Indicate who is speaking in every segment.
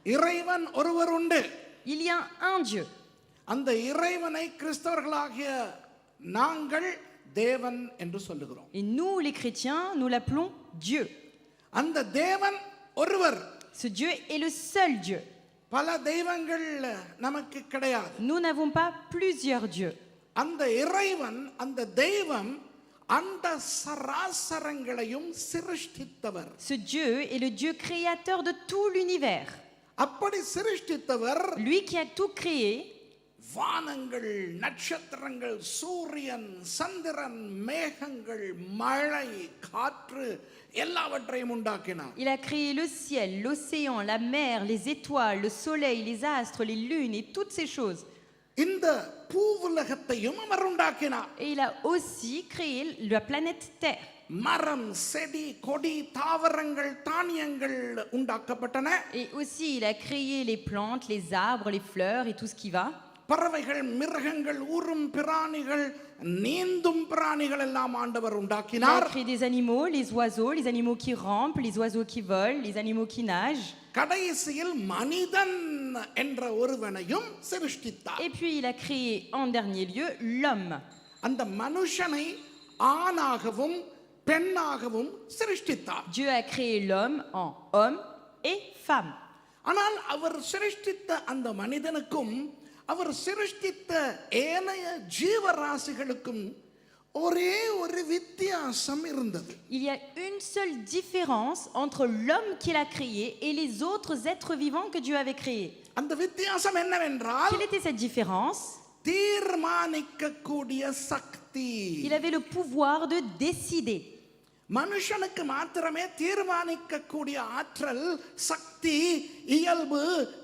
Speaker 1: இறைவன் ஒருவர் உண்டு.
Speaker 2: Il y a un Dieu.
Speaker 1: அந்த இறைவனை கிறிஸ்தவர்களாகிய நாங்கள் தேவன் என்று சொல்லுகிறோம்.
Speaker 2: Et nous, les chrétiens, nous l'appelons Dieu.
Speaker 1: அந்த தேவன் ஒருவர்.
Speaker 2: Ce Dieu est le seul Dieu.
Speaker 1: பல தெய்வங்கள் நமக்கு கிடையாது.
Speaker 2: Nous n'avons pas plusieurs dieux.
Speaker 1: அந்த இறைவன், அந்த தெய்வம் அந்த சராசரங்களையும் சிருஷ்டித்தவர்.
Speaker 2: Ce Dieu est le Dieu créateur de tout l'univers.
Speaker 1: அப்படி சிருஷ்டித்தவர்,
Speaker 2: Lui qui a tout créé,
Speaker 1: வானங்கள், நட்சத்திரங்கள், சூரியன், சந்திரன், மேகங்கள், மழை, காற்று எல்லாவற்றையும் உண்டாக்கினார்.
Speaker 2: il a créé le ciel, l'océan, la mer, les étoiles, le soleil, les astres, les lunes et toutes ces choses.
Speaker 1: இந்த பூவுலகத்தையும் அவர் உண்டாக்கினார்.
Speaker 2: Et il a aussi créé la planète Terre.
Speaker 1: மரம், செடி, கொடி, தாவரங்கள், தானியங்கள் உண்டாக்கப்பட்டன.
Speaker 2: Et aussi il a créé les plantes, les arbres, les fleurs et tout ce qui va.
Speaker 1: பறவைகள், மிருகங்கள், ஊரும் பிராணிகள், நீந்தும் பிராணிகள் எல்லாம் ஆண்டவர்
Speaker 2: Il a
Speaker 1: உண்டாக்கினார்.
Speaker 2: créé des animaux, les animaux qui rampent, les oiseaux qui volent, les animaux qui nagent.
Speaker 1: கடைசியில் மனிதன் என்ற ஒருவனையும் சிருஷ்டித்தார்.
Speaker 2: Et puis il a créé en dernier lieu l'homme.
Speaker 1: அந்த மனுஷனை ஆணாகவும் பெண்ணாகவும் சிருஷ்டித்தார்.
Speaker 2: Dieu a créé l'homme en homme et femme.
Speaker 1: ஆனால் அவர் சிருஷ்டித்த அந்த மனிதனுக்கும் அவர் சிருஷ்டித்த ஏனைய ஜீவராசிகளுக்கும் ஒரே ஒரு வித்தியாசம் இருந்தது.
Speaker 2: Il y a une seule différence entre l'homme qu'il a créé et les autres êtres vivants que Dieu avait créés.
Speaker 1: அந்த வித்தியாசம் என்னவென்றால்,
Speaker 2: Quelle était cette différence?
Speaker 1: தீர்மானிக்கக்கூடிய சக்தி.
Speaker 2: Il avait le pouvoir de décider.
Speaker 1: மனுஷனுக்கு மாத்திரமே தீர்மானிக்கக்கூடிய ஆற்றல், சக்தி, இயல்பு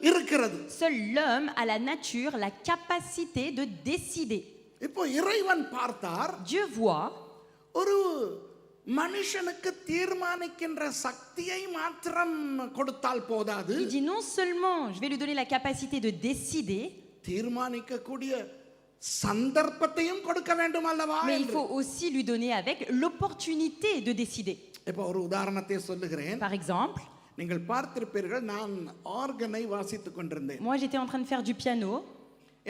Speaker 1: இருக்கிறது.
Speaker 2: Seul l'homme a la nature, la capacité de décider.
Speaker 1: இப்போ இறைவன் பார்த்தார்,
Speaker 2: Dieu voit,
Speaker 1: ஒரு மனுஷனுக்கு தீர்மானிக்கின்ற சக்தியை மாத்திரம் கொடுத்தால் போதாது,
Speaker 2: il dit non seulement je vais lui donner la capacité de décider,
Speaker 1: தீர்மானிக்கக்கூடிய சந்தர்ப்பத்தையும் கொடுக்க வேண்டும் அல்லவா?
Speaker 2: mais il faut aussi lui donner avec l'opportunité de décider.
Speaker 1: இப்போ ஒரு உதாரணத்தை சொல்லுகிறேன்.
Speaker 2: Par exemple,
Speaker 1: நீங்கள் பார்த்திருப்பீர்கள், நான் ஆர்கனை வாசித்துக் கொண்டிருந்தேன்.
Speaker 2: moi j'étais en train de faire du piano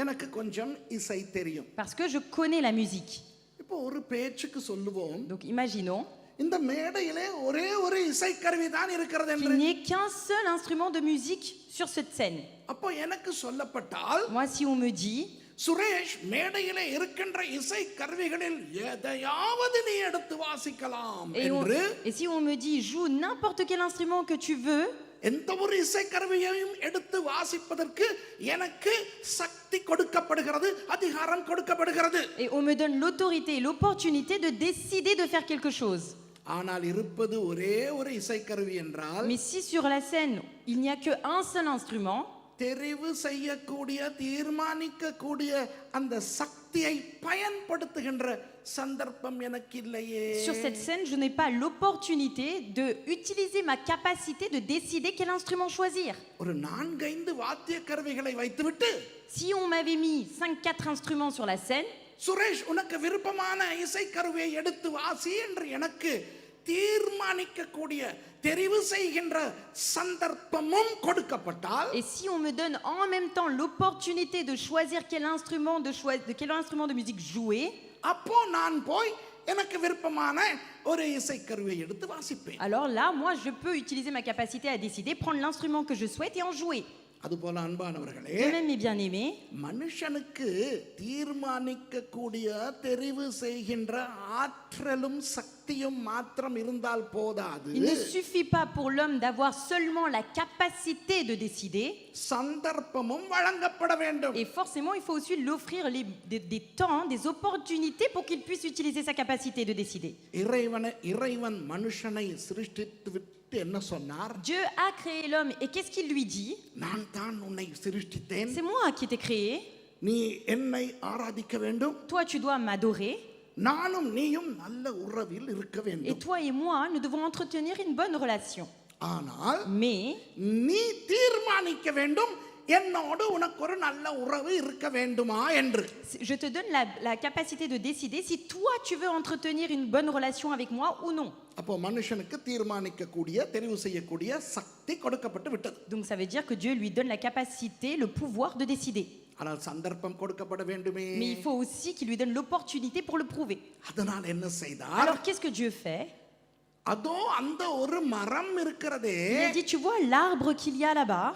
Speaker 1: எனக்கு கொஞ்சம் இசை தெரியும்.
Speaker 2: parce que je connais la musique.
Speaker 1: இப்போ ஒரு பேச்சுக்கு சொல்லுவோம்,
Speaker 2: Donc imaginons
Speaker 1: இந்த மேடையிலே ஒரே ஒரு இசைக்கருவி தான் இருக்கிறது
Speaker 2: qu'il
Speaker 1: என்று.
Speaker 2: n'y ait qu'un seul instrument de musique sur cette scène.
Speaker 1: அப்போ எனக்கு சொல்லப்பட்டால்,
Speaker 2: Moi si on me dit
Speaker 1: Suresh, மேடையிலே இருக்கின்ற இசை கருவிகளில் எதையாவது நீ எடுத்து வாசிக்கலாம் என்று,
Speaker 2: et si on me dit joue n'importe quel instrument que tu veux,
Speaker 1: எந்த ஒரு இசை கருவியையும் எடுத்து வாசிப்பதற்கு எனக்கு சக்தி கொடுக்கப்படுகிறது, அதிகாரம் கொடுக்கப்படுகிறது.
Speaker 2: et on me donne l'autorité et l'opportunité de décider de faire quelque chose.
Speaker 1: ஆனால் இருப்பது ஒரே ஒரு இசை கருவி என்றால்,
Speaker 2: Mais si sur la scène il n'y a qu'un seul instrument,
Speaker 1: தெரிவு செய்யக்கூடிய, தீர்மானிக்கக்கூடிய அந்த சக்தியை பயன்படுத்துகின்ற சந்தர்ப்பம் எனக்கு இல்லையே.
Speaker 2: sur cette scène je n'ai pas l'opportunité de utiliser ma capacité de décider quel instrument choisir.
Speaker 1: ஒரு 4-5 வாத்திய கருவிகளை வைத்துவிட்டு,
Speaker 2: Si on m'avait mis 5-4 instruments sur la scène,
Speaker 1: Suresh உனக்கு விருப்பமான இசை கருவியை எடுத்து வாசி என்று எனக்கு தீர்மானிக்கக்கூடிய, தெரிவு செய்கின்ற சந்தர்ப்பமும் கொடுக்கப்பட்டால்,
Speaker 2: et si on me donne en même temps l'opportunité de choisir quel instrument de musique jouer,
Speaker 1: அப்போ நான் போய் எனக்கு விருப்பமான ஒரு இசை கருவியை எடுத்து வாசிப்பேன்.
Speaker 2: alors là moi je peux utiliser ma capacité à décider, prendre l'instrument que je souhaite et en jouer.
Speaker 1: அதுபோல அன்பானவர்களே,
Speaker 2: De même mes bien-aimés,
Speaker 1: மனுஷனுக்கு தீர்மானிக்கக்கூடிய, தெரிவு செய்கின்ற ஆற்றலும் சக்தியும் மாத்திரம் இருந்தால் போதாது.
Speaker 2: il ne suffit pas pour l'homme d'avoir seulement la capacité de décider,
Speaker 1: சந்தர்ப்பமும் வழங்கப்பட வேண்டும்.
Speaker 2: et forcément il faut aussi lui offrir des temps, des opportunités pour qu'il puisse utiliser sa capacité de décider.
Speaker 1: இறைவன் மனுஷனை சிருஷ்டித்து விட்டு என்ன சொன்னார்?
Speaker 2: Dieu a créé l'homme et qu'est-ce qu'il lui dit?
Speaker 1: நான் தான் உன்னை சிருஷ்டித்தேன்,
Speaker 2: C'est moi qui t'ai créé,
Speaker 1: நீ என்னை ஆராதிக்க வேண்டும்,
Speaker 2: toi tu dois m'adorer,
Speaker 1: நானும் நீயும் நல்ல உறவில் இருக்க
Speaker 2: et
Speaker 1: வேண்டும்.
Speaker 2: toi et moi nous devons entretenir une bonne relation.
Speaker 1: ஆனால்
Speaker 2: Mais
Speaker 1: நீ தீர்மானிக்க வேண்டும், என்னோடு உனக்கு ஒரு நல்ல உறவு இருக்க வேண்டுமா என்று.
Speaker 2: Je te donne la capacité de décider si toi tu veux entretenir une bonne relation avec moi ou non.
Speaker 1: அப்போ மனுஷனுக்கு தீர்மானிக்கக்கூடிய தெரிவு செய்யக்கூடிய சக்தி கொடுக்கப்பட்டு விட்டது.
Speaker 2: Donc ça veut dire que Dieu lui donne la capacité, le pouvoir de décider.
Speaker 1: ஆனால் சந்தர்ப்பம் கொடுக்கப்பட வேண்டுமே.
Speaker 2: Mais il faut aussi qu'il lui donne l'opportunité pour le prouver.
Speaker 1: அதனால் என்ன செய்தார்?
Speaker 2: Alors qu'est-ce que Dieu fait?
Speaker 1: அதோ அந்த ஒரு மரம் இருக்கிறதே,
Speaker 2: Il a dit, tu vois l'arbre qu'il y a là-bas?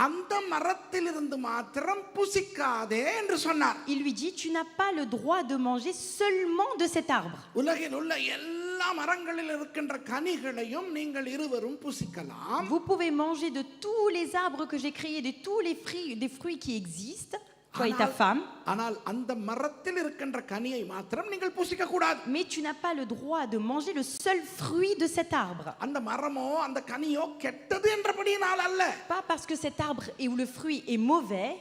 Speaker 1: அந்த மரத்திலிருந்து மாத்திரம் புசிக்காதே என்று சொன்னார்.
Speaker 2: Il lui dit, tu n'as pas le droit de manger seulement de cet arbre.
Speaker 1: உலகில் உள்ள எல்லா மரங்களில் இருக்கின்ற கனிகளையும் நீங்கள் இருவரும் புசிக்கலாம்.
Speaker 2: Vous pouvez manger de tous les arbres que j'ai créés, de tous les fruits qui existent, toi et ta femme.
Speaker 1: ஆனால் அந்த மரத்தில் இருக்கின்ற கனியை மாத்திரம் நீங்கள் புசிக்க கூடாது.
Speaker 2: Mais tu n'as pas le droit de manger le seul fruit de cet arbre.
Speaker 1: அந்த மரமோ அந்த கனியோ கெட்டது என்றபடியினால் அல்ல.
Speaker 2: Pas parce que cet arbre ou le fruit est mauvais.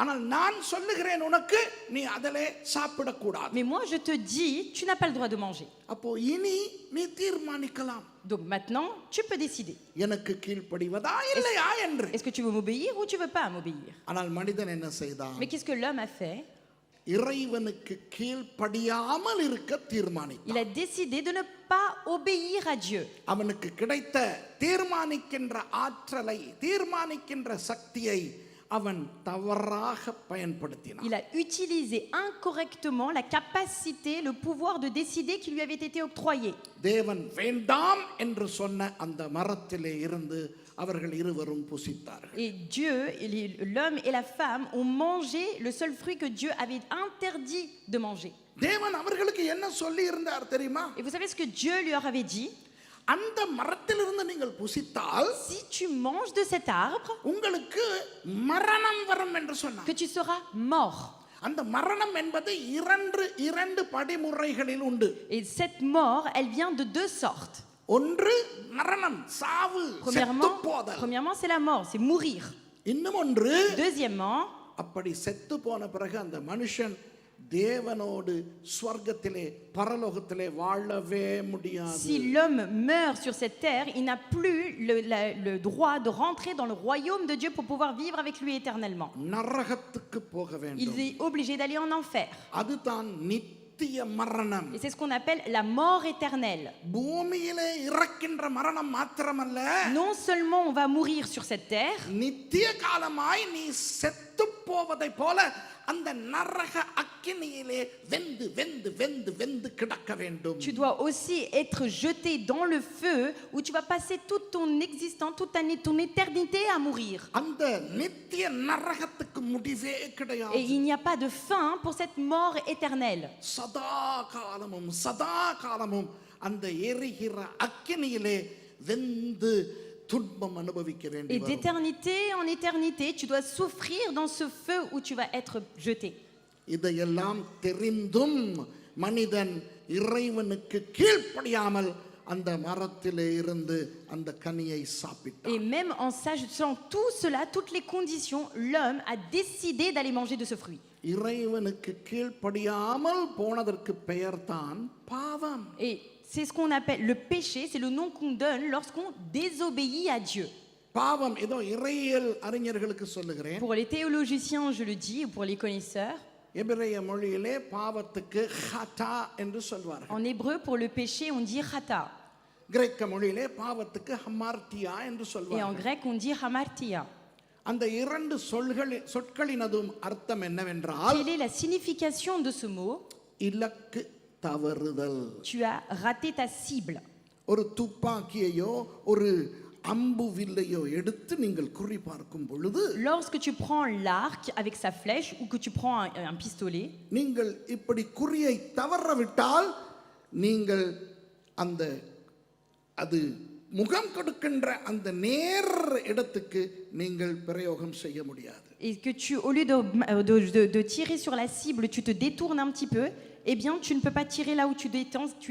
Speaker 1: ஆனால் நான் சொல்லுகிறேன் உனக்கு, நீ அதிலே சாப்பிட கூடாது.
Speaker 2: Mais moi je te dis, tu n'as pas le droit de manger.
Speaker 1: அப்போ இனி நீ தீர்மானிக்கலாம்.
Speaker 2: Donc maintenant, tu peux décider.
Speaker 1: எனக்கு கீழ்ப்படிவதா இல்லையா என்று.
Speaker 2: Est-ce que tu veux m'obéir ou tu veux pas m'obéir?
Speaker 1: ஆனால் மனிதன் என்ன செய்தான்?
Speaker 2: Mais qu'est-ce que l'homme a fait?
Speaker 1: இறைவனுக்கு கீழ்ப்படியாமல் இருக்க தீர்மானித்தான்.
Speaker 2: Il a décidé de ne pas obéir à Dieu.
Speaker 1: அவனுக்கு கிடைத்த தீர்மானிக்கின்ற ஆற்றலை, தீர்மானிக்கின்ற சக்தியை அவன் தவறாக பயன்படுத்தினான்.
Speaker 2: Il a utilisé incorrectement la capacité, le pouvoir de décider qui lui avait été octroyé.
Speaker 1: தேவன் வேண்டாம் என்று சொன்ன அந்த மரத்திலே இருந்து அவர்கள் இருவரும் புசித்தார்கள்.
Speaker 2: Et Dieu, l'homme et la femme ont mangé le seul fruit que Dieu avait interdit de manger.
Speaker 1: தேவன் அவர்களுக்கு என்ன சொல்லி இருந்தார் தெரியுமா?
Speaker 2: Et vous savez ce que Dieu leur avait dit?
Speaker 1: அந்த மரத்திலிருந்து நீங்கள் புசித்தால்,
Speaker 2: si tu manges de cet arbre,
Speaker 1: உங்களுக்கு மரணம் வரும் என்று சொன்னார்.
Speaker 2: que tu seras mort.
Speaker 1: அந்த மரணம் என்பது இரண்டு படிமுறைகளில் உண்டு.
Speaker 2: Et cette mort, elle vient de deux sortes.
Speaker 1: ஒன்று மரணம், சாவு,
Speaker 2: premièrement c'est la mort, c'est mourir.
Speaker 1: இன்னும் ஒன்று,
Speaker 2: deuxièmement,
Speaker 1: அப்படி செத்து போன பிறகு அந்த மனுஷன் தேவனோடு ஸ்வர்க்கத்திலே பரலோகத்திலே வாழவே முடியாது.
Speaker 2: Si l'homme meurt sur cette terre, il n'a plus le droit de rentrer dans le royaume de Dieu pour pouvoir vivre avec lui éternellement.
Speaker 1: நரகத்துக்கு போக வேண்டும்.
Speaker 2: Il est obligé d'aller en enfer.
Speaker 1: அதுதான் நித்திய மரணம்.
Speaker 2: Et c'est ce qu'on appelle la mort éternelle.
Speaker 1: பூமியிலே இறக்கின்ற மரணம் மாத்திரமல்ல,
Speaker 2: non seulement on va mourir sur cette terre,
Speaker 1: நித்திய காலமாய் நீ செத்து போவதை போல அந்த நரக அக்கினியிலே வெந்து வெந்து வெந்து வெந்து கிடக்க வேண்டும்.
Speaker 2: Tu dois aussi être jeté dans le feu où tu vas passer toute ton existence, toute ton éternité à mourir.
Speaker 1: அந்த நித்திய நரகத்துக்கு முடிவே கிடையாது.
Speaker 2: Et il n'y a pas de fin pour cette mort éternelle.
Speaker 1: சதா காலமும் அந்த எரிகிற அக்கினியிலே வெந்து துன்பம் அனுபவிக்க வேண்டி
Speaker 2: Et
Speaker 1: வரும்.
Speaker 2: d'éternité en éternité, tu dois souffrir dans ce feu où tu vas être jeté.
Speaker 1: இதையெல்லாம் தெரிந்தும் மனிதன் இறைவனுக்கு கீழ்ப்படியாமல் அந்த மரத்திலே இருந்து அந்த கனியை சாப்பிட்டான்.
Speaker 2: Et même en sachant tout cela, toutes les conditions, l'homme a décidé d'aller manger de ce fruit.
Speaker 1: இறைவனுக்கு கீழ்ப்படியாமல் போனதற்கு பெயர்தான் பாவம்.
Speaker 2: Et c'est ce qu'on appelle le péché, c'est le nom qu'on donne lorsqu'on désobéit à Dieu.
Speaker 1: பாவம் ஏதோ இறையியல் அறிஞர்களுக்கு சொல்லுகிறேன்.
Speaker 2: Pour les théologiciens, je le dis, ou pour les connaisseurs,
Speaker 1: எபிரேய மொழியிலே பாவத்துக்கு ஹதா என்று சொல்வார்கள்.
Speaker 2: en hébreu, pour le péché, on dit chata.
Speaker 1: கிரேக்க மொழியிலே பாவத்துக்கு ஹமார்த்தியா என்று
Speaker 2: Et en
Speaker 1: சொல்வார்கள்.
Speaker 2: grec, on dit hamartia.
Speaker 1: அந்த இரண்டு சொற்களினதும் அர்த்தம் என்னவென்றால்,
Speaker 2: Quelle est la signification de ce mot?
Speaker 1: இலக்கு தவறுதல்.
Speaker 2: Tu as raté ta cible.
Speaker 1: ஒரு துப்பாக்கியையோ ஒரு அம்பு வில்லையோ எடுத்து நீங்கள் குறி பார்க்கும் பொழுது,
Speaker 2: Lorsque tu prends l'arc avec sa flèche ou que tu prends un pistolet,
Speaker 1: நீங்கள் இப்படி குறியை தவறவிட்டால் நீங்கள் அந்த அது முகம் கொடுக்கின்ற அந்த நேர் இடத்துக்கு நீங்கள் பிரயோகம் செய்ய முடியாது.
Speaker 2: et que tu, au lieu de tirer sur la cible, tu te détournes un petit peu, eh bien, tu ne peux pas tirer là où tu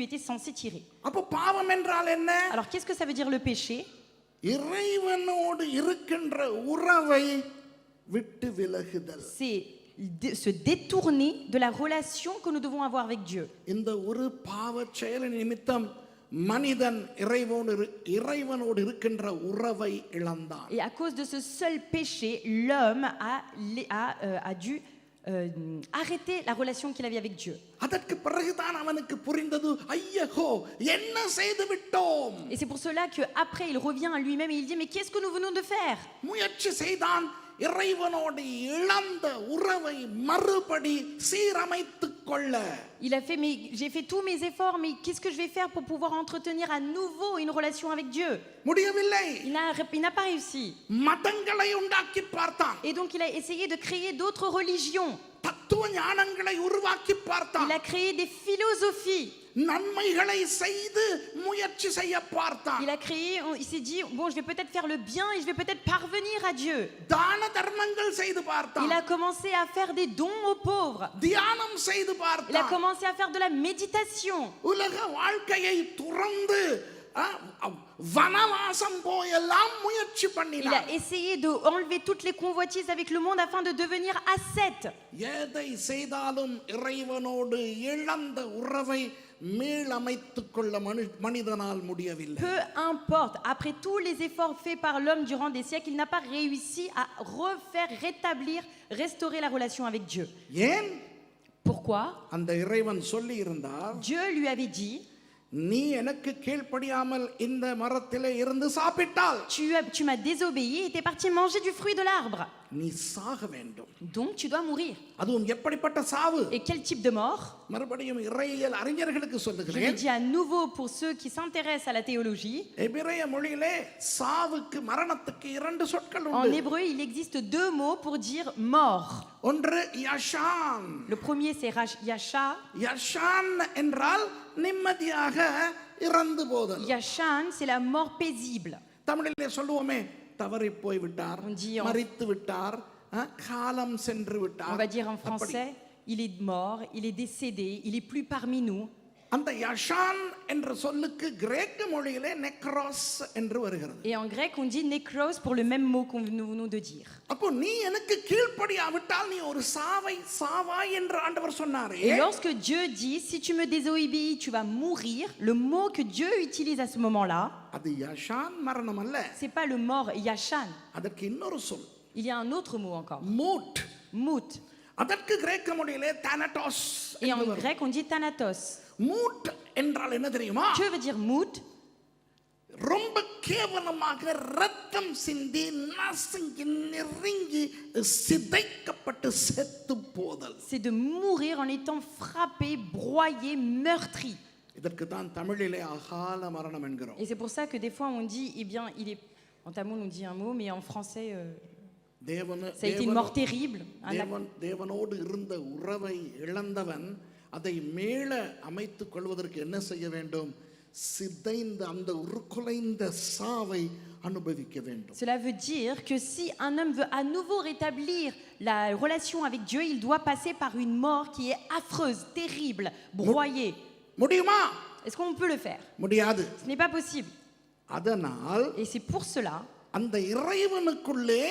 Speaker 2: étais censé tirer.
Speaker 1: அப்போ பாவம் என்றால் என்ன?
Speaker 2: Alors, qu'est-ce que ça veut dire le péché?
Speaker 1: இறைவனோடு இருக்கின்ற உறவை விட்டு விலகுதல்.
Speaker 2: C'est se détourner de la relation que nous devons avoir avec Dieu.
Speaker 1: இந்த ஒரு பாவ செயல் நிமித்தம் மனிதன் இறைவனோடு இருக்கின்ற உறவை இழந்தான்.
Speaker 2: Et à cause de ce seul péché, l'homme a dû arrêter la relation qu'il avait avec Dieu.
Speaker 1: அதற்கு பிறகுதான் அவனுக்கு புரிந்தது, ஐயோ என்ன செய்து விட்டோம்.
Speaker 2: Et c'est pour cela qu'après il revient à lui-même et il dit mais qu'est-ce que nous venons de faire?
Speaker 1: முயற்சி செய்தான் இறைவனோடு இழந்த உறவை மறுபடி சீரமைத்துக் கொள்ள.
Speaker 2: Il a fait mais j'ai fait tous mes efforts mais qu'est-ce que je vais faire pour pouvoir entretenir à nouveau une relation avec Dieu?
Speaker 1: முடியவில்லை.
Speaker 2: Il n'a pas réussi.
Speaker 1: மதங்களை உண்டாக்கி பார்த்தான்.
Speaker 2: Et donc il a essayé de créer d'autres religions.
Speaker 1: தத்துவ ஞானங்களை உருவாக்கி பார்த்தான்.
Speaker 2: Il a créé des philosophies.
Speaker 1: நன்மைகளை செய்து முயற்சி செய்ய பார்த்தான்.
Speaker 2: Il s'est dit bon je vais peut-être faire le bien et je vais peut-être parvenir à Dieu.
Speaker 1: தான தர்மங்கள் செய்து பார்த்தான்.
Speaker 2: Il a commencé à faire des dons aux pauvres.
Speaker 1: தியானம் செய்து
Speaker 2: Il a
Speaker 1: பார்த்தான்.
Speaker 2: commencé à faire de la méditation.
Speaker 1: உலக வாழ்க்கையை துறந்து வனவாசம் போயெல்லாம் முயற்சி
Speaker 2: Il
Speaker 1: பண்ணினான்.
Speaker 2: a essayé de enlever toutes les convoitises avec le monde afin de devenir ascète.
Speaker 1: எதை செய்தாலும் இறைவனோடு இழந்த உறவை மீளமைத்துக் கொள்ள மனிதனால் முடியவில்லை.
Speaker 2: Peu importe, après tous les efforts faits par l'homme durant des siècles, il n'a pas réussi à rétablir, restaurer la relation avec Dieu.
Speaker 1: ஏன்?
Speaker 2: Pourquoi?
Speaker 1: அந்த இறைவன் சொல்லி இருந்தார்,
Speaker 2: Dieu lui avait dit
Speaker 1: நீ எனக்கு கீழ்ப்படியாமல் இந்த மரத்திலே இருந்து சாப்பிட்டால்
Speaker 2: tu m'as désobéi et t'es parti manger du fruit de l'arbre.
Speaker 1: நீ சாக வேண்டும்.
Speaker 2: Donc tu dois mourir.
Speaker 1: அதுவும் எப்படிப்பட்ட சாவு?
Speaker 2: Et quel type de mort?
Speaker 1: மறுபடியும் இறையியல் அறிஞர்களுக்கு
Speaker 2: Je le
Speaker 1: சொல்லுகிறேன்.
Speaker 2: dis à nouveau pour ceux qui s'intéressent à la théologie.
Speaker 1: எபிரேய மொழியிலே சாவுக்கு மரணத்துக்கு இரண்டு சொற்கள்
Speaker 2: En
Speaker 1: உண்டு.
Speaker 2: hébreu, il existe deux mots pour dire mort.
Speaker 1: ஒன்று யஷான்.
Speaker 2: Le premier c'est yasha.
Speaker 1: யஷான் என்றால் நிம்மதியாக இறந்து போதல்.
Speaker 2: Yashan, c'est la mort paisible.
Speaker 1: தமிழிலே சொல்லுவோமே, தவறி போய் விட்டார்,
Speaker 2: On dit
Speaker 1: மரித்து விட்டார், காலம் சென்று
Speaker 2: On
Speaker 1: விட்டார்.
Speaker 2: va dire en français, il est mort, il est décédé, il est plus parmi nous.
Speaker 1: அந்த யஷான் என்ற சொல்லுக்கு கிரேக்க மொழியிலே நெக்ரோஸ் என்று வருகிறது.
Speaker 2: Et en grec, on dit nékros pour le même mot qu'on nous venons de dire.
Speaker 1: அப்போ நீ எனக்கு கீழ்ப்படியாவிட்டால் நீ ஒரு சாவாய் என்று ஆண்டவர் சொன்னாரே.
Speaker 2: Et lorsque Dieu dit, si tu me désobéis, tu vas mourir, le mot que Dieu utilise à ce moment-là,
Speaker 1: அது யஷான் மரணம் அல்ல.
Speaker 2: c'est pas le mort yashan.
Speaker 1: அதற்கு இன்னொரு சொல்,
Speaker 2: Il y a un autre mot encore,
Speaker 1: mood.
Speaker 2: mout.
Speaker 1: அதற்கு கிரேக்க மொழியிலே தானடோஸ்.
Speaker 2: Et en grec, on dit thanatos.
Speaker 1: Mood என்றால் என்ன தெரியுமா?
Speaker 2: Que veut dire mout?
Speaker 1: ரொம்ப கேவலமாக ரத்தம் சிந்தி நசுங்கி நெருங்கி சிதைக்கப்பட்டு செத்து போதல்.
Speaker 2: C'est de mourir en étant frappé, broyé, meurtri.
Speaker 1: இதற்கு தான் தமிழிலே அகால மரணம் என்கிறோம்.
Speaker 2: Et c'est pour ça que des fois on dit, eh bien, en tamoul on dit un mot, mais en français, ça a été une mort terrible.
Speaker 1: தேவனோடு இருந்த உறவை இழந்தவன் அதை மீள அமைத்துக் கொள்வதற்கு என்ன செய்ய வேண்டும்? சிதைந்த அந்த உருக்குலைந்த சாவை அனுபவிக்க வேண்டும்.
Speaker 2: Cela veut dire que si un homme veut à nouveau rétablir la relation avec Dieu, il doit passer par une mort qui est affreuse, terrible, broyée.
Speaker 1: முடியுமா?
Speaker 2: Est-ce qu'on peut le faire?
Speaker 1: முடியாது.
Speaker 2: Ce n'est pas possible.
Speaker 1: அதனால்
Speaker 2: Et c'est pour cela
Speaker 1: அந்த இறைவனுக்குள்ளே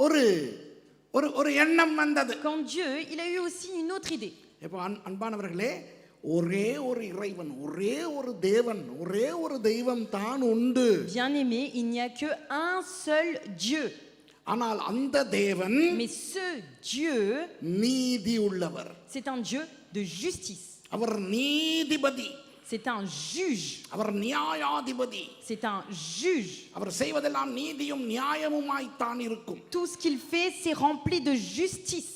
Speaker 1: ஒரு ஒரு ஒரு எண்ணம் வந்தது.
Speaker 2: qu'en Dieu, il a eu aussi une autre idée.
Speaker 1: இப்போ அன்பானவர்களே, ஒரே ஒரு இறைவன், ஒரே ஒரு தேவன், ஒரே ஒரு தெய்வம் தான் உண்டு.
Speaker 2: Bien-aimé, il n'y a que un seul Dieu.
Speaker 1: ஆனால் அந்த தேவன்
Speaker 2: Mais ce Dieu,
Speaker 1: நீதி உள்ளவர்.
Speaker 2: c'est un Dieu de justice.
Speaker 1: அவர் நீதிபதி.
Speaker 2: C'est un juge.
Speaker 1: அவர் நியாயாதிபதி.
Speaker 2: C'est un juge.
Speaker 1: அவர் செய்வதெல்லாம் நீதியும் நியாயமுமாய் தான் இருக்கும்.
Speaker 2: Tout ce qu'il fait, c'est rempli de justice.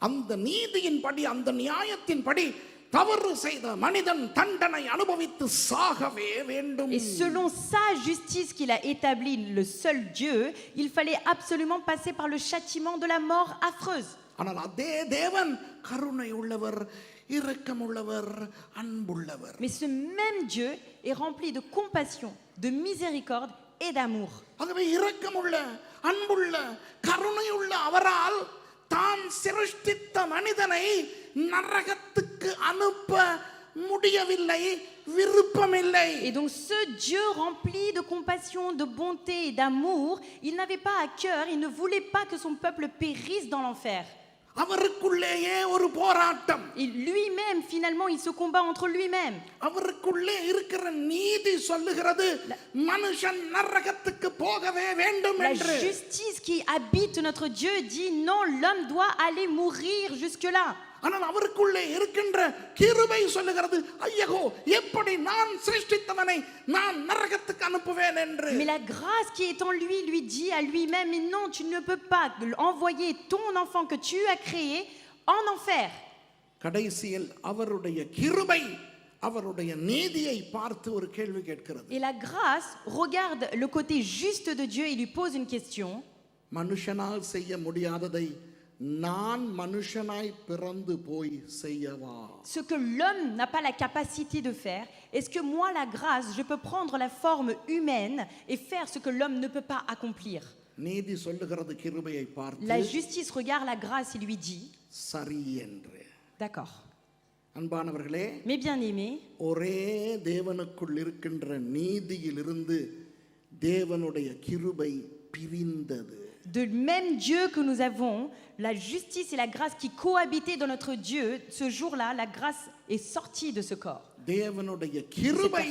Speaker 1: அந்த நீதியின்படி, அந்த நியாயத்தின்படி தவறு செய்த மனிதன் தண்டனை அனுபவித்து சாகவே வேண்டும்.
Speaker 2: Et selon sa justice qu'il a établie, le seul Dieu, il fallait absolument passer par le châtiment de la mort affreuse.
Speaker 1: ஆனால் அதே தேவன் கருணை உள்ளவர், இரக்கமுள்ளவர், அன்புள்ளவர்.
Speaker 2: Mais ce même Dieu est rempli de compassion, de miséricorde et d'amour.
Speaker 1: ஆகவே இரக்கமுள்ள, அன்புள்ள, கருணையுள்ள அவரால் தான் சிருஷ்டித்த மனிதனை நரகத்துக்கு அனுப்ப முடியவில்லை, விருப்பமில்லை.
Speaker 2: Et donc ce Dieu rempli de compassion, de bonté et d'amour, il n'avait pas à cœur, il ne voulait pas que son peuple périsse dans l'enfer.
Speaker 1: அவருக்குள்ளேயே ஒரு போராட்டம்.
Speaker 2: Et lui-même, finalement, il se combat entre lui-même.
Speaker 1: அவருக்குள்ளே இருக்கிற நீதி சொல்லுகிறது மனுஷன் நரகத்துக்கு போகவே வேண்டும்
Speaker 2: La
Speaker 1: என்று.
Speaker 2: justice qui habite notre Dieu dit non, l'homme doit aller mourir jusque-là.
Speaker 1: ஆனால் அவருக்குள்ளே இருக்கின்ற கிருபை சொல்லுகிறது ஐயோ எப்படி நான் சிருஷ்டித்தவனை நான் நரகத்துக்கு அனுப்புவேன் என்று.
Speaker 2: Mais la grâce qui est en lui lui dit à lui-même, mais non, tu ne peux pas envoyer ton enfant que tu as créé en enfer.
Speaker 1: கடைசியில் அவருடைய கிருபை அவருடைய நீதியை பார்த்து ஒரு கேள்வி கேட்கிறது.
Speaker 2: Et la grâce regarde le côté juste de Dieu et lui pose une question.
Speaker 1: மனுஷனால் செய்ய முடியாததை நான் மனுஷனாய் பிறந்து போய் செய்யவா?
Speaker 2: Ce que l'homme n'a pas la capacité de faire, est-ce que moi, la grâce, je peux prendre la forme humaine et faire ce que l'homme ne peut pas accomplir?
Speaker 1: நீதி சொல்லுகிறது கிருபையை பார்த்து
Speaker 2: La justice regarde la grâce et lui dit,
Speaker 1: சரி என்று.
Speaker 2: d'accord.
Speaker 1: அன்பானவர்களே,
Speaker 2: Mes bien-aimés,
Speaker 1: ஒரே தேவனுக்குள் இருக்கின்ற நீதியிலிருந்து தேவனுடைய கிருபை பிரிந்தது.
Speaker 2: de même Dieu que nous avons, la justice et la grâce qui cohabitaient dans notre Dieu, ce jour-là, la grâce est sortie de ce corps.
Speaker 1: தேவனுடைய கிருபை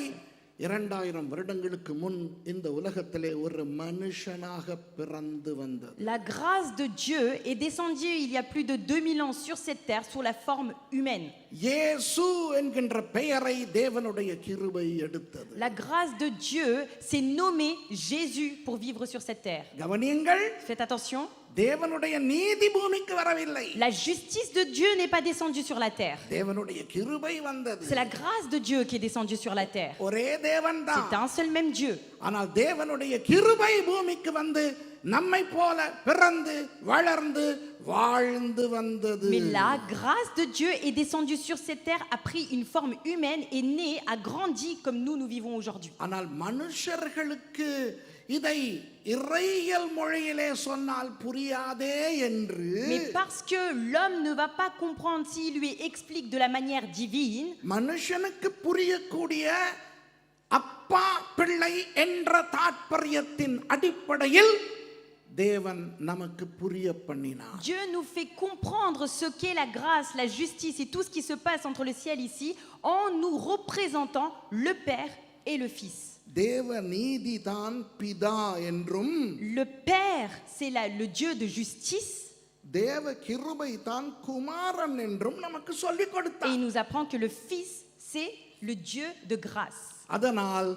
Speaker 1: 2000 வருடங்களுக்கு முன் இந்த உலகத்திலே ஒரு மனுஷனாக பிறந்து வந்தது.
Speaker 2: La grâce de Dieu est descendue il y a plus de 2000 ans sur cette terre sous la forme humaine.
Speaker 1: இயேசு என்கின்ற பெயரை தேவனுடைய கிருபை எடுத்தது.
Speaker 2: La grâce de Dieu s'est nommée Jésus pour vivre sur cette terre.
Speaker 1: கவனியுங்கள்,
Speaker 2: Faites attention,
Speaker 1: தேவனுடைய நீதி பூமிக்கு வரவில்லை.
Speaker 2: la justice de Dieu n'est pas descendue sur la terre.
Speaker 1: தேவனுடைய கிருபை வந்தது.
Speaker 2: C'est la grâce de Dieu qui est descendue sur la terre.
Speaker 1: ஒரே தேவன்தான்.
Speaker 2: C'est un seul même Dieu.
Speaker 1: ஆனால் தேவனுடைய கிருபை பூமிக்கு வந்து நம்மை போல பிறந்து வளர்ந்து வாழ்ந்து வந்தது.
Speaker 2: Mais la grâce de Dieu est descendue sur cette terre, a pris une forme humaine, est née, a grandi comme nous vivons aujourd'hui.
Speaker 1: ஆனால் மனுஷர்களுக்கு இதை இறையியல் மொழியிலே சொன்னால் புரியாதே என்று
Speaker 2: Mais parce que l'homme ne va pas comprendre s'il lui explique de la manière divine,
Speaker 1: மனுஷனுக்கு புரியக்கூடிய அப்பா பிள்ளை என்ற தாற்பயத்தின் அடிப்படையில் தேவன் நமக்கு புரிய பண்ணினார்.
Speaker 2: Dieu nous fait comprendre ce qu'est la grâce, la justice et tout ce qui se passe entre le ciel ici en nous représentant le Père et le Fils.
Speaker 1: தேவ நீதிதான் பிதா என்றும்
Speaker 2: Le Père, c'est le Dieu de justice.
Speaker 1: தேவ கிருபை தான் குமாரன் என்றும் நமக்கு சொல்லிக்
Speaker 2: Et
Speaker 1: கொடுத்தார்.
Speaker 2: il nous apprend que le Fils, c'est le Dieu de grâce.
Speaker 1: அதனால்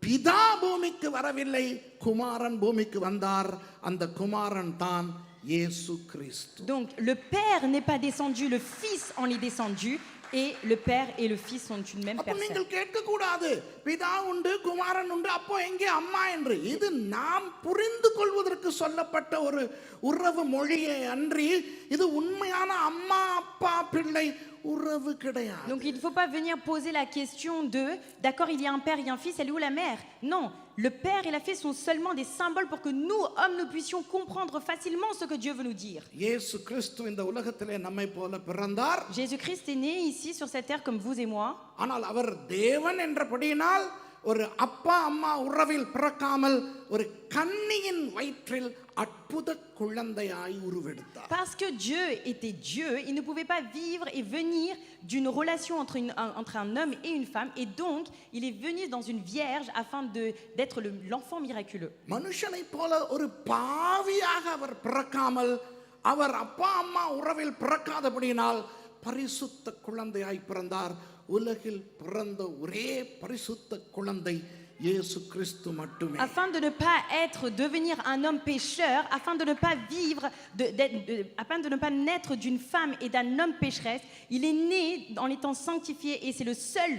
Speaker 1: பிதா பூமிக்கு வரவில்லை, குமாரன் பூமிக்கு வந்தார். அந்த குமாரன் தான் இயேசு கிறிஸ்து.
Speaker 2: Donc le Père n'est pas descendu, le Fils en est descendu. Et le Père et le Fils sont une même
Speaker 1: அப்ப
Speaker 2: personne.
Speaker 1: நீங்கள் கேட்க கூடாது, பிதா உண்டு குமாரன் உண்டு அப்போ எங்கே அம்மா என்று. இது நாம் புரிந்து கொள்வதற்கு சொல்லப்பட்ட ஒரு உறவு மொழியே அன்றி இது உண்மையான அம்மா அப்பா பிள்ளை உறவு கிடையாது.
Speaker 2: Donc il ne faut pas venir poser la question de d'accord, il y a un père, il y a un fils, elle est où la mère? Non, le père et la fille sont seulement des symboles pour que nous hommes nous puissions comprendre facilement ce que Dieu veut nous dire.
Speaker 1: இயேசு கிறிஸ்து இந்த உலகத்திலே நம்மை போல பிறந்தார்.
Speaker 2: Jésus-Christ est né ici sur cette terre comme vous et moi.
Speaker 1: ஆனால் அவர் தேவன் என்றபடியினால் ஒரு அப்பா அம்மா உறவில் பிறக்காமல் ஒரு கன்னியின் வயிற்றில் அற்புத குழந்தையாய் உருவெடுத்தார்.
Speaker 2: Parce que Dieu était Dieu, il ne pouvait pas vivre et venir d'une relation entre un homme et une femme, et donc il est venu dans une vierge afin d'être l'enfant miraculeux.
Speaker 1: மனுஷனை போல ஒரு பாவியாக அவர் பிறக்காமல் அவர் அப்பா அம்மா உறவில் பிறக்காதபடியினால் பரிசுத்த குழந்தையாய் பிறந்தார். உலகில் பிறந்த ஒரே பரிசுத்த குழந்தை இயேசு கிறிஸ்து மட்டுமே.
Speaker 2: Afin de ne pas devenir un homme pécheur, afin de ne pas vivre, afin de ne pas naître d'une femme et d'un homme pécheresse, il est né en étant sanctifié et c'est le seul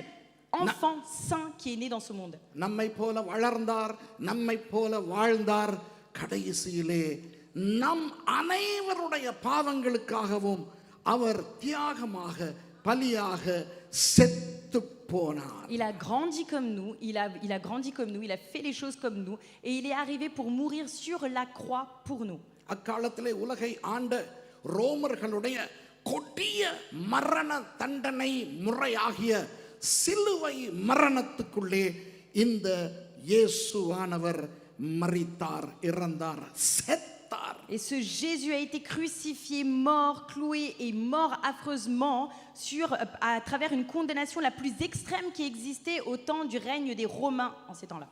Speaker 2: enfant saint qui est né dans ce monde.
Speaker 1: நம்மை போல வளர்ந்தார், நம்மை போல வாழ்ந்தார். கடைசியிலே நம் அனைவருடைய பாவங்களுக்காகவும் அவர் தியாகமாக பலியாக செத்து போனார்.
Speaker 2: Il a grandi comme nous, il a grandi comme nous, il a fait les choses comme nous et il est arrivé pour mourir sur la croix pour nous.
Speaker 1: அக்காலத்திலே உலகை ஆண்ட ரோமர்களுடைய கொடிய மரண தண்டனை முறையாகிய சிலுவை மரணத்துக்குள்ளே இந்த இயேசுவானவர் மரித்தார், இறந்தார், செத்தார். கொல்லப்பட்டார்.
Speaker 2: Et ce Jésus a été crucifié, mort, cloué et mort affreusement à travers une condamnation la plus extrême qui existait au temps du règne des Romains en ces temps-là.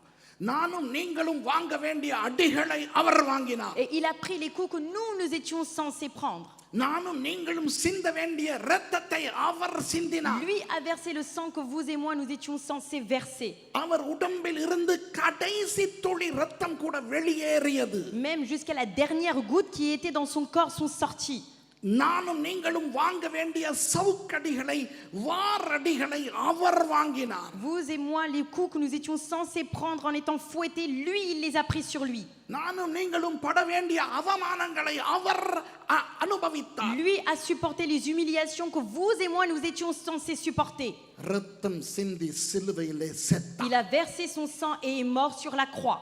Speaker 1: நானும் நீங்களும் வாங்க வேண்டிய அடிகளை அவர் வாங்கினார்.
Speaker 2: Et il a pris les coups que nous étions censés prendre.
Speaker 1: நானும் நீங்களும் சிந்த வேண்டிய இரத்தத்தை அவர் சிந்தினார்.
Speaker 2: Lui a versé le sang que vous et moi nous étions censés verser.
Speaker 1: அவர் உடம்பில் இருந்து கடைசி துளி இரத்தம் கூட வெளியேறியது.
Speaker 2: Même jusqu'à la dernière goutte qui était dans son corps sont sortis.
Speaker 1: நானும் நீங்களும் வாங்க வேண்டிய சவுக்கடிகளை வாரடிகளை அவர் வாங்கினார்.
Speaker 2: Vous et moi, les coups que nous étions censés prendre en étant fouettés, lui, il les a pris sur lui.
Speaker 1: நானும் நீங்களும் பட வேண்டிய அவமானங்களை அவர் அனுபவித்தார்.
Speaker 2: Lui a supporté les humiliations que vous et moi nous étions censés supporter.
Speaker 1: இரத்தம் சிந்தி சிலுவையிலே செத்தார்.
Speaker 2: Il a versé son sang et est mort sur la croix.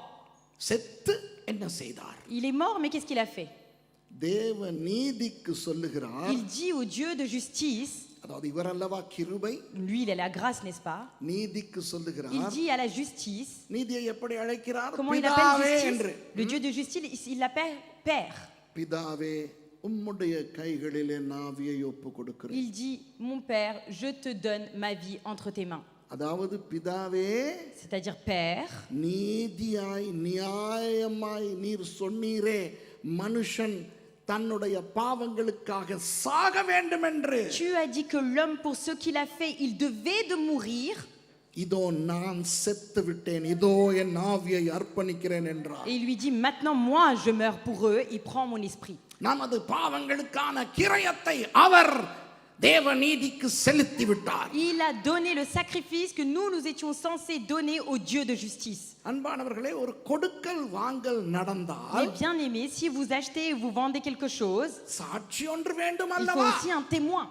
Speaker 1: செத்து என்ன செய்தார்?
Speaker 2: Il est mort, mais qu'est-ce qu'il a fait?
Speaker 1: தேவ நீதிக்கு சொல்லுகிறார்.
Speaker 2: Il dit au Dieu de justice,
Speaker 1: அதாவது இவரல்லவா கிருபை,
Speaker 2: lui il a la grâce, n'est-ce pas?
Speaker 1: நீதிக்கு சொல்லுகிறார்.
Speaker 2: Il dit à la justice,
Speaker 1: நீதியை எப்படி அழைக்கிறார்?
Speaker 2: comment il
Speaker 1: பிதாவே
Speaker 2: appelle
Speaker 1: என்று.
Speaker 2: justice? Le Dieu de justice, il l'appelle Père.
Speaker 1: பிதாவே உம்முடைய கைகளிலே நாவியை ஒப்பு கொடுக்கிறேன்.
Speaker 2: Il dit, mon Père, je te donne ma vie entre tes mains.
Speaker 1: அதாவது பிதாவே,
Speaker 2: C'est-à-dire Père,
Speaker 1: நீதியாய் நியாயமாய் நீர் சொன்னீரே மனுஷன் தன்னுடைய பாவங்களுக்காக சாக வேண்டும் என்று.
Speaker 2: tu as dit que l'homme, pour ce qu'il a fait, il devait de mourir.
Speaker 1: இதோ நான் செத்து விட்டேன், இதோ என் ஆவியை அர்ப்பணிக்கிறேன் என்றார்.
Speaker 2: Et il lui dit, maintenant moi je meurs pour eux, il prend mon esprit.
Speaker 1: நமது பாவங்களுக்கான கிரயத்தை அவர் தேவ நீதிக்கு செலுத்தி விட்டார்.
Speaker 2: Il a donné le sacrifice que nous étions censés donner au Dieu de justice.
Speaker 1: அன்பானவர்களே, ஒரு கொடுக்கல் வாங்கல்
Speaker 2: Mais
Speaker 1: நடந்தால்
Speaker 2: bien aimé, si vous achetez et vous vendez quelque chose,
Speaker 1: சாட்சி ஒன்று வேண்டும்
Speaker 2: il faut
Speaker 1: அல்லவா?
Speaker 2: aussi un témoin.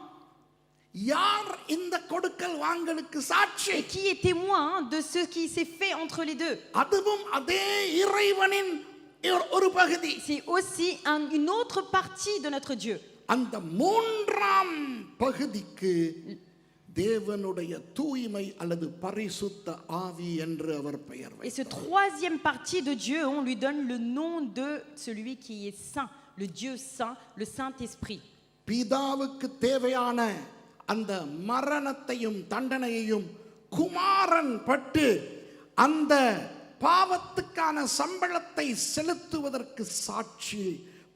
Speaker 1: யார் இந்த கொடுக்கல் வாங்கலுக்கு சாட்சி?
Speaker 2: Et qui est témoin de ce qui s'est fait entre les deux?
Speaker 1: அதுவும் அதே இறைவனின் ஒரு பகுதி.
Speaker 2: C'est aussi une autre partie de notre Dieu.
Speaker 1: அந்த மூன்றாம் பகுதிக்கு தேவனுடைய தூய்மை அல்லது பரிசுத்த ஆவி என்று அவர் பெயர்
Speaker 2: Et ce
Speaker 1: வைத்தார்.
Speaker 2: troisième partie de Dieu, on lui donne le nom de celui qui est saint, le Dieu saint, le Saint-Esprit.
Speaker 1: பிதாவுக்கு தேவையான அந்த மரணத்தையும் தண்டனையையும் குமாரன் பட்டு அந்த பாவத்துக்கான சம்பளத்தை செலுத்துவதற்கு சாட்சி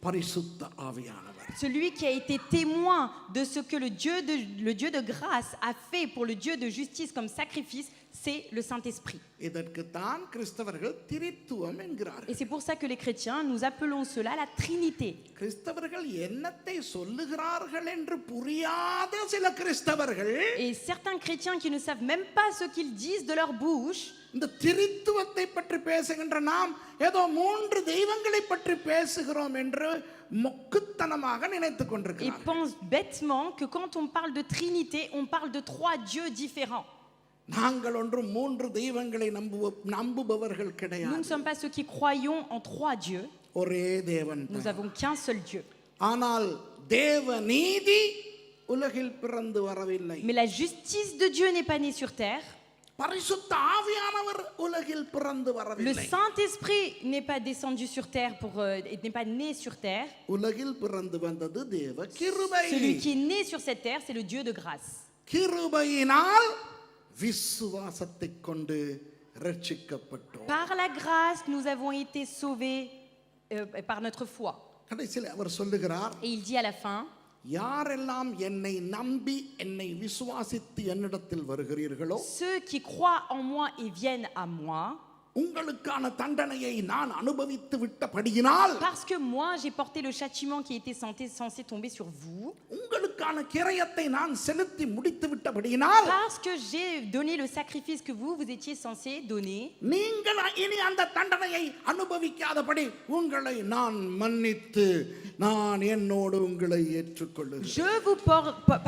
Speaker 1: பரிசுத்த ஆவியானவர்.
Speaker 2: Celui qui a été témoin de ce que le Dieu de grâce a fait pour le Dieu de justice comme sacrifice, c'est le Saint-Esprit.
Speaker 1: இதற்கு தான் கிறிஸ்தவர்கள் திரித்துவம் என்கிறார்கள்.
Speaker 2: Et c'est pour ça que les chrétiens, nous appelons cela la Trinité.
Speaker 1: கிறிஸ்தவர்கள் என்னத்தை சொல்லுகிறார்கள் என்று புரியாத சில கிறிஸ்தவர்கள்
Speaker 2: Et certains chrétiens qui ne savent même pas ce qu'ils disent de leur bouche,
Speaker 1: இந்த திரித்துவத்தை பற்றி பேசுகின்ற நாம் ஏதோ மூன்று தெய்வங்களை பற்றி பேசுகிறோம் என்று மொக்குத்தனமாக நினைத்துக்
Speaker 2: et
Speaker 1: கொண்டிருக்கிறார்கள்.
Speaker 2: pensent bêtement que quand on parle de Trinité, on parle de trois dieux différents.
Speaker 1: நாங்கள் ஒன்றும் மூன்று தெய்வங்களை நம்புபவர்கள்
Speaker 2: Nous ne
Speaker 1: கிடையாது.
Speaker 2: sommes pas ceux qui croyons en trois dieux,
Speaker 1: ஒரே தேவன்
Speaker 2: nous
Speaker 1: தான்.
Speaker 2: avons qu'un seul Dieu.
Speaker 1: ஆனால் தேவ நீதி உலகில் பிறந்து வரவில்லை.
Speaker 2: Mais la justice de Dieu n'est pas née sur terre.
Speaker 1: பரிசுத்த ஆவியானவர் உலகில் பிறந்து
Speaker 2: Le
Speaker 1: வரவில்லை.
Speaker 2: Saint-Esprit n'est pas descendu sur terre n'est pas né sur terre.
Speaker 1: உலகில் பிறந்து வந்தது தேவ கிருபை.
Speaker 2: Celui qui est né sur cette terre, c'est le Dieu de grâce.
Speaker 1: கிருபையினால் விசுவாசத்தை கொண்டு ரட்சிக்கப்பட்டோம்.
Speaker 2: Par la grâce, nous avons été sauvés par notre foi.
Speaker 1: கடைசியில் அவர் சொல்லுகிறார்,
Speaker 2: Et il dit à la fin,
Speaker 1: யாரெல்லாம் என்னை நம்பி என்னை விசுவாசித்து என்னிடத்தில் வருகிறீர்களோ
Speaker 2: ceux qui croient en moi et viennent à moi,
Speaker 1: உங்களுக்கான தண்டனையை நான் அனுபவித்து விட்டபடியினால்
Speaker 2: parce que moi j'ai porté le châtiment qui était censé tomber sur vous,
Speaker 1: உங்களுக்கான கிரயத்தை நான் செலுத்தி முடித்து விட்டபடியினால்
Speaker 2: parce que j'ai donné le sacrifice que vous étiez censé donner,
Speaker 1: நீங்கள் இனி அந்த தண்டனையை அனுபவிக்காதபடி உங்களை நான் மன்னித்து நான் என்னோடு உங்களை ஏற்றுக்கொள்ளுகிறேன்.
Speaker 2: je vous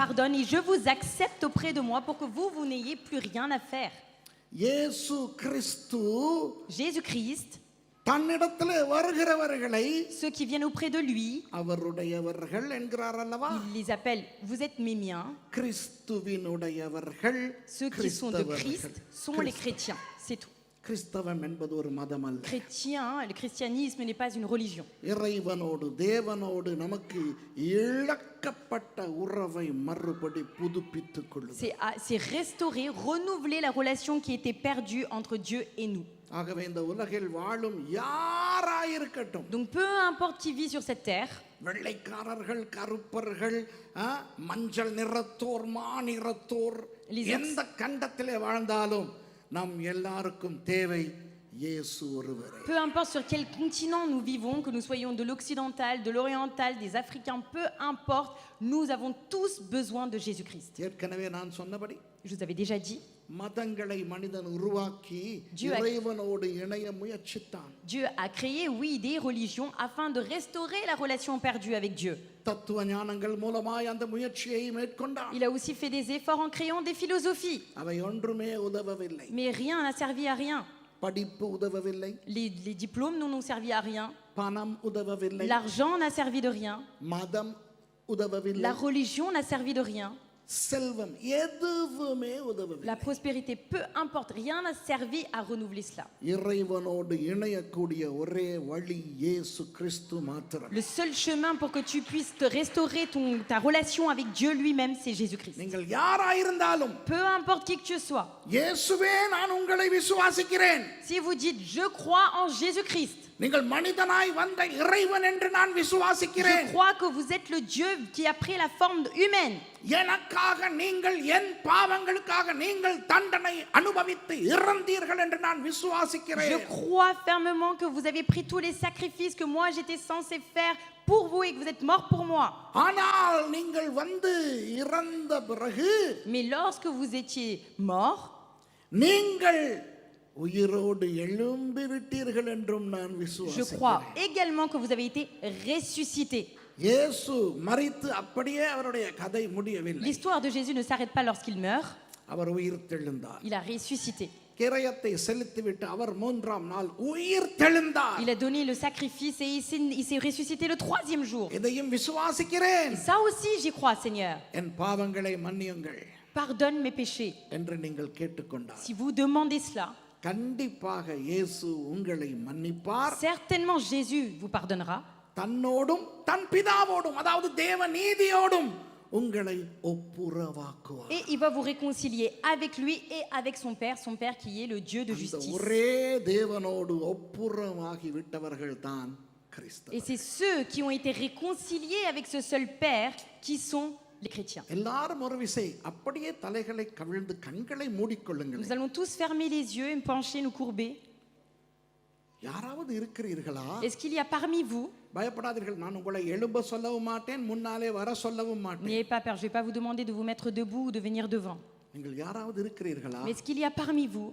Speaker 2: pardonne et je vous accepte auprès de moi pour que vous n'ayez plus rien à faire.
Speaker 1: இயேசு கிறிஸ்து
Speaker 2: Jésus-Christ,
Speaker 1: தன்னிடத்தில் வருகிறவர்களை
Speaker 2: ceux qui viennent auprès de lui,
Speaker 1: அவருடையவர்கள் என்கிறார் அல்லவா?
Speaker 2: il les appelle, vous êtes mes miens.
Speaker 1: கிறிஸ்துவினுடையவர்கள்
Speaker 2: Ceux qui sont de Christ sont les chrétiens, c'est tout.
Speaker 1: கிறிஸ்தவம் என்பது ஒரு மதம் அல்ல.
Speaker 2: Chrétien, le christianisme n'est pas une religion.
Speaker 1: இறைவனோடு தேவனோடு நமக்கு இழக்கப்பட்ட உறவை மறுபடி புதுப்பித்துக் கொள்ளுதல்.
Speaker 2: C'est restaurer, renouveler la relation qui était perdue entre Dieu et nous.
Speaker 1: ஆகவே இந்த உலகில் வாழும் யாராயிருக்கட்டும்,
Speaker 2: Donc peu importe qui vit sur cette terre,
Speaker 1: வெள்ளைக்காரர்கள், கருப்பர்கள், மஞ்சள் நிறத்தோர், மாநிறத்தோர், எந்த கண்டத்திலே வாழ்ந்தாலும் நம் எல்லாருக்கும் தேவை இயேசு ஒருவரே.
Speaker 2: peu importe sur quel continent nous vivons, que nous soyons de l'occidental, de l'oriental, des Africains, peu importe, nous avons tous besoin de Jésus-Christ.
Speaker 1: ஏற்கனவே நான் சொன்னபடி
Speaker 2: Je vous avais déjà dit,
Speaker 1: மதங்களை மனிதன் உருவாக்கி
Speaker 2: Dieu a-
Speaker 1: இறைவனோடு இணைய முயற்சித்தான்.
Speaker 2: Dieu a créé, oui, des religions afin de restaurer la relation perdue avec Dieu.
Speaker 1: தத்துவ ஞானங்கள் மூலமாய் அந்த முயற்சியை மேற்கொண்டான்.
Speaker 2: Il a aussi fait des efforts en créant des philosophies,
Speaker 1: அவை ஒன்றுமே உதவவில்லை.
Speaker 2: mais rien n'a servi à rien.
Speaker 1: படிப்பு உதவவில்லை,
Speaker 2: Les diplômes n'ont servi à rien,
Speaker 1: பணம் உதவவில்லை,
Speaker 2: l'argent n'a servi de rien,
Speaker 1: மதம் உதவவில்லை,
Speaker 2: la religion n'a servi de rien,
Speaker 1: செல்வம் எதுவுமே
Speaker 2: la
Speaker 1: உதவவில்லை.
Speaker 2: prospérité, peu importe, rien n'a servi à renouveler cela.
Speaker 1: இறைவனோடு இணையக்கூடிய ஒரே வழி இயேசு கிறிஸ்து மாத்திரம்.
Speaker 2: Le seul chemin pour que tu puisses te restaurer ta relation avec Dieu lui-même, c'est Jésus-Christ.
Speaker 1: நீங்கள் யாராயிருந்தாலும்
Speaker 2: Peu importe qui que tu sois,
Speaker 1: இயேசுவே நான் உங்களை விசுவாசிக்கிறேன்,
Speaker 2: si vous dites je crois en Jésus-Christ,
Speaker 1: நீங்கள் மனிதனாய் வந்த இறைவன் என்று நான்
Speaker 2: je
Speaker 1: விசுவாசிக்கிறேன்,
Speaker 2: crois que vous êtes le Dieu qui a pris la forme humaine.
Speaker 1: எனக்காக நீங்கள் என் பாவங்களுக்காக நீங்கள் தண்டனை அனுபவித்து இறந்தீர்கள் என்று நான்
Speaker 2: Je
Speaker 1: விசுவாசிக்கிறேன்.
Speaker 2: crois fermement que vous avez pris tous les sacrifices que moi j'étais censé faire pour vous et que vous êtes mort pour moi.
Speaker 1: ஆனால் நீங்கள் வந்து இறந்த பிறகு
Speaker 2: Mais lorsque vous étiez mort,
Speaker 1: நீங்கள் உயிரோடு எழும்பி விட்டீர்கள் என்றும் நான்
Speaker 2: je
Speaker 1: விசுவாசிக்கிறேன்.
Speaker 2: crois également que vous avez été ressuscité.
Speaker 1: இயேசு மரித்து அப்படியே அவருடைய கதை முடியவில்லை.
Speaker 2: L'histoire de Jésus ne s'arrête pas lorsqu'il meurt,
Speaker 1: அவர் உயிர் தெழுந்தார்.
Speaker 2: il a ressuscité.
Speaker 1: கிரயத்தை செலுத்திவிட்டு அவர் மூன்றாம் நாள் உயிர் தெழுந்தார்.
Speaker 2: Il a donné le sacrifice et il s'est ressuscité le 3e jour.
Speaker 1: இதையும் விசுவாசிக்கிறேன்.
Speaker 2: Et ça aussi j'y crois, Seigneur.
Speaker 1: என் பாவங்களை மன்னியுங்கள்
Speaker 2: Pardonne mes péchés.
Speaker 1: என்று நீங்கள் கேட்டுக்கொண்டார்.
Speaker 2: Si vous demandez cela,
Speaker 1: கண்டிப்பாக இயேசு உங்களை மன்னிப்பார்.
Speaker 2: certainement Jésus vous pardonnera.
Speaker 1: தன்னோடும் தன் பிதாவோடும், அதாவது தேவ நீதியோடும் உங்களை ஒப்புரவாக்குவார்.
Speaker 2: Et il va vous réconcilier avec lui et avec son Père qui est le Dieu de
Speaker 1: அந்த
Speaker 2: justice.
Speaker 1: ஒரே தேவனோடு ஒப்புரவாகி விட்டவர்கள் தான் கிறிஸ்தவர்கள்.
Speaker 2: Et c'est ceux qui ont été réconciliés avec ce seul Père qui sont les chrétiens.
Speaker 1: எல்லாரும் ஒரு விசை அப்படியே தலைகளை கவிழ்ந்து கண்களை மூடிக்கொள்ளுங்கள்.
Speaker 2: Nous allons tous fermer les yeux et pencher, nous courber.
Speaker 1: யாராவது இருக்கிறீர்களா?
Speaker 2: Est-ce qu'il y a parmi vous?
Speaker 1: பயப்படாதீர்கள், நான் உங்களை எழும்ப சொல்லவும் மாட்டேன், முன்னாலே வர சொல்லவும் மாட்டேன்.
Speaker 2: N'ayez pas peur, je ne vais pas vous demander de vous mettre debout ou de venir devant.
Speaker 1: நீங்கள் யாராவது இருக்கிறீர்களா?
Speaker 2: Mais est-ce qu'il y a parmi vous?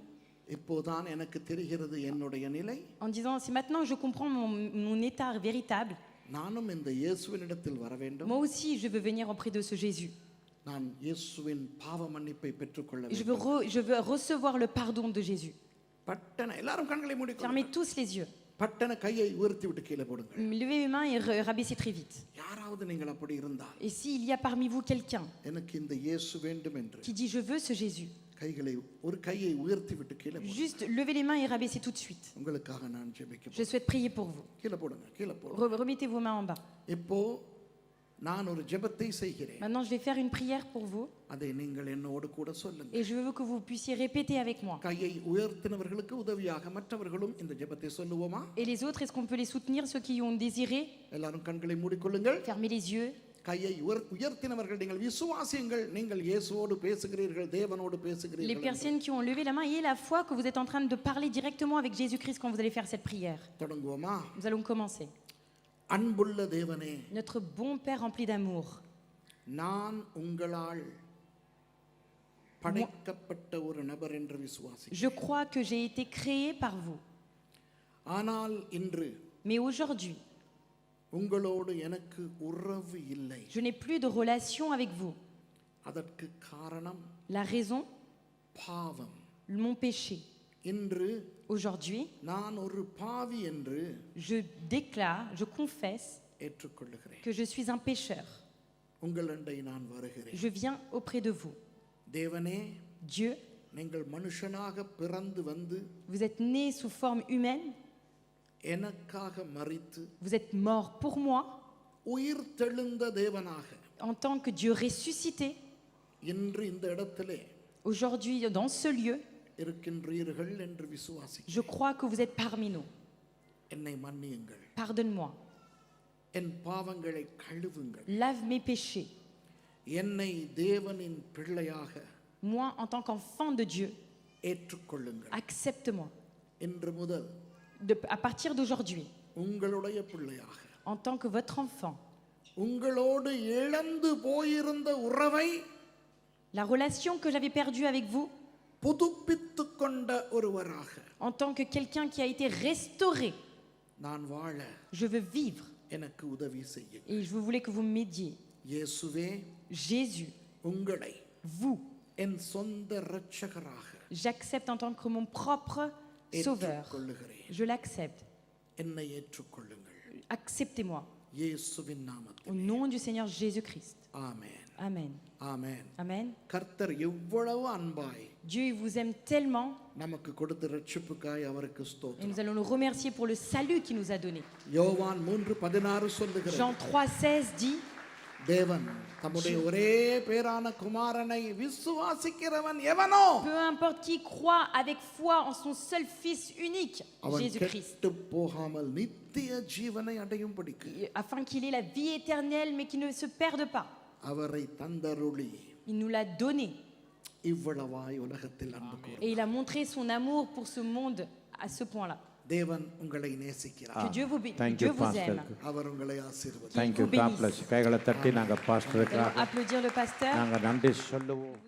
Speaker 1: இப்போதான் எனக்கு தெரிகிறது என்னுடைய நிலை.
Speaker 2: En disant, c'est maintenant que je comprends mon état véritable.
Speaker 1: நானும் இந்த இயேசுவினிடத்தில் வர வேண்டும்.
Speaker 2: Moi aussi, je veux venir auprès de ce Jésus.
Speaker 1: நான் இயேசுவின் பாவ மன்னிப்பை பெற்றுக்கொள்ள
Speaker 2: Je
Speaker 1: வேண்டும்.
Speaker 2: je veux recevoir le pardon de Jésus.
Speaker 1: பட்டன எல்லாரும் கண்களை
Speaker 2: Fermez
Speaker 1: மூடிக்கொள்ளுங்கள்.
Speaker 2: tous les yeux.
Speaker 1: பட்டன கையை உயர்த்தி விட்டு கீழே போடுங்கள்.
Speaker 2: Levez les mains et rabaissez très vite.
Speaker 1: யாராவது நீங்கள் அப்படி இருந்தால்,
Speaker 2: Et s'il y a parmi vous quelqu'un
Speaker 1: எனக்கு இந்த இயேசு வேண்டும் என்று
Speaker 2: qui dit je veux ce Jésus,
Speaker 1: கைகளை ஒரு கையை உயர்த்தி விட்டு கீழே போடுங்கள்.
Speaker 2: juste levez les mains et rabaissez tout de suite.
Speaker 1: உங்களுக்காக நான் ஜெபிக்க
Speaker 2: Je souhaite prier pour vous.
Speaker 1: கீழே போடுங்க, கீழே போடுங்க.
Speaker 2: Remettez vos mains en bas.
Speaker 1: இப்போ நான் ஒரு ஜெபத்தை செய்கிறேன்.
Speaker 2: Maintenant, je vais faire une prière pour vous
Speaker 1: அதை நீங்கள் என்னோடு கூட சொல்லுங்கள்.
Speaker 2: et je veux que vous puissiez répéter avec moi.
Speaker 1: கையை உயர்த்தினவர்களுக்கு உதவியாக மற்றவர்களும் இந்த ஜெபத்தை சொல்லுவோமா?
Speaker 2: Et les autres, est-ce qu'on peut les soutenir, ceux qui ont désiré?
Speaker 1: எல்லாரும் கண்களை மூடிக்கொள்ளுங்கள்.
Speaker 2: Fermez les yeux.
Speaker 1: கையை உயர்த்தினவர்கள் நீங்கள் விசுவாசியுங்கள். நீங்கள் இயேசுவோடு பேசுகிறீர்கள், தேவனோடு
Speaker 2: Les
Speaker 1: பேசுகிறீர்கள்.
Speaker 2: personnes qui ont levé la main, ayez la foi que vous êtes en train de parler directement avec Jésus-Christ quand vous allez faire cette prière.
Speaker 1: தொடங்குவோமா?
Speaker 2: Nous allons commencer.
Speaker 1: அன்புள்ள தேவனே,
Speaker 2: Notre bon Père rempli d'amour,
Speaker 1: நான் உங்களால் படைக்கப்பட்ட ஒரு நபர் என்று விசுவாசி.
Speaker 2: je crois que j'ai été créé par vous.
Speaker 1: ஆனால் இன்று
Speaker 2: Mais aujourd'hui,
Speaker 1: உங்களோடு எனக்கு உறவு இல்லை.
Speaker 2: je n'ai plus de relation avec vous.
Speaker 1: அதற்கு காரணம்
Speaker 2: La raison,
Speaker 1: பாவம்.
Speaker 2: mon péché.
Speaker 1: இன்று
Speaker 2: Aujourd'hui,
Speaker 1: நான் ஒரு பாவி என்று
Speaker 2: je déclare, je confesse
Speaker 1: ஏற்றுக்கொள்ளுகிறேன்.
Speaker 2: que je suis un pécheur.
Speaker 1: உங்களண்டை நான் வருகிறேன்.
Speaker 2: Je viens auprès de vous.
Speaker 1: தேவனே,
Speaker 2: Dieu,
Speaker 1: நீங்கள் மனுஷனாக பிறந்து வந்து
Speaker 2: Vous êtes né sous forme humaine,
Speaker 1: எனக்காக மரித்து
Speaker 2: vous êtes mort pour moi,
Speaker 1: உயிர் தெழுந்த தேவனாக
Speaker 2: en tant que Dieu ressuscité,
Speaker 1: இன்று இந்த இடத்திலே
Speaker 2: aujourd'hui dans ce lieu,
Speaker 1: இருக்கின்றீர்கள் என்று விசுவாசி.
Speaker 2: je crois que vous êtes parmi nous.
Speaker 1: என்னை மன்னியுங்கள்,
Speaker 2: Pardonne-moi,
Speaker 1: என் பாவங்களை கழுவுங்கள்,
Speaker 2: lave mes péchés.
Speaker 1: என்னை தேவனின் பிள்ளையாக
Speaker 2: Moi, en tant qu'enfant de Dieu,
Speaker 1: ஏற்றுக்கொள்ளுங்கள்.
Speaker 2: accepte-moi.
Speaker 1: இன்று முதல்
Speaker 2: À partir d'aujourd'hui,
Speaker 1: உங்களுடைய பிள்ளையாக
Speaker 2: en tant que votre enfant,
Speaker 1: உங்களோடு இழந்து போயிருந்த உறவை
Speaker 2: la relation que j'avais perdue avec vous,
Speaker 1: புதுப்பித்துக் கொண்ட ஒருவராக
Speaker 2: en tant que quelqu'un qui a été restauré,
Speaker 1: நான் வாழ
Speaker 2: je veux vivre.
Speaker 1: எனக்கு உதவி செய்யுங்கள்.
Speaker 2: Et je voulais que vous m'aidiez.
Speaker 1: இயேசுவே,
Speaker 2: Jésus,
Speaker 1: உங்களை
Speaker 2: vous,
Speaker 1: என் சொந்த இரட்சகராக
Speaker 2: j'accepte en tant que mon propre sauveur.
Speaker 1: ஏற்றுக்கொள்ளுகிறேன்.
Speaker 2: Je l'accepte.
Speaker 1: என்னை ஏற்றுக்கொள்ளுங்கள்.
Speaker 2: Acceptez-moi.
Speaker 1: இயேசுவின் நாமத்தில்.
Speaker 2: Au nom du Seigneur Jésus-Christ.
Speaker 1: ஆமென்.
Speaker 2: Amen.
Speaker 1: ஆமென்.
Speaker 2: Amen.
Speaker 1: கர்த்தர் எவ்வளவு அன்பாய்
Speaker 2: Dieu il vous aime tellement
Speaker 1: நமக்கு கொடுத்த ரட்சிப்புக்காய் அவருக்கு
Speaker 2: et
Speaker 1: ஸ்தோத்திரம்.
Speaker 2: nous allons le remercier pour le salut qu'il nous a donné.
Speaker 1: யோவான் 3:16 சொல்லுகிறார்,
Speaker 2: Jean 3,16 dit
Speaker 1: தேவன் தம்முடைய ஒரே பேரான குமாரனை விசுவாசிக்கிறவன் எவனோ
Speaker 2: peu importe qui croit avec foi en son seul Fils unique,
Speaker 1: அவன்
Speaker 2: Jésus-Christ,
Speaker 1: கெட்டு போகாமல் நித்திய ஜீவனை அடையும்படிக்கு
Speaker 2: afin qu'il ait la vie éternelle mais qu'il ne se perde pas.
Speaker 1: அவரை தந்தருளி
Speaker 2: Il nous l'a donné
Speaker 1: இவ்வளவாய் உலகத்தில் அன்பு கூர்ந்தார்.
Speaker 2: et il a montré son amour pour ce monde à ce point-là.
Speaker 1: தேவன் உங்களை நேசிக்கிறார்.
Speaker 2: Que Dieu vous,
Speaker 3: Thank
Speaker 2: Dieu
Speaker 3: you,
Speaker 2: vous
Speaker 3: Pastor.
Speaker 2: aime.
Speaker 1: அவர் உங்களை ஆசீர்வதிப்பார்.
Speaker 3: Thank you.
Speaker 2: vous bénisse.
Speaker 3: God bless. கைகளை தட்டி நாங்கள்
Speaker 2: Nous
Speaker 3: பாஸ்டருக்காக
Speaker 2: allons applaudir le pasteur.
Speaker 3: நாங்கள் நன்றி சொல்லுவோம்.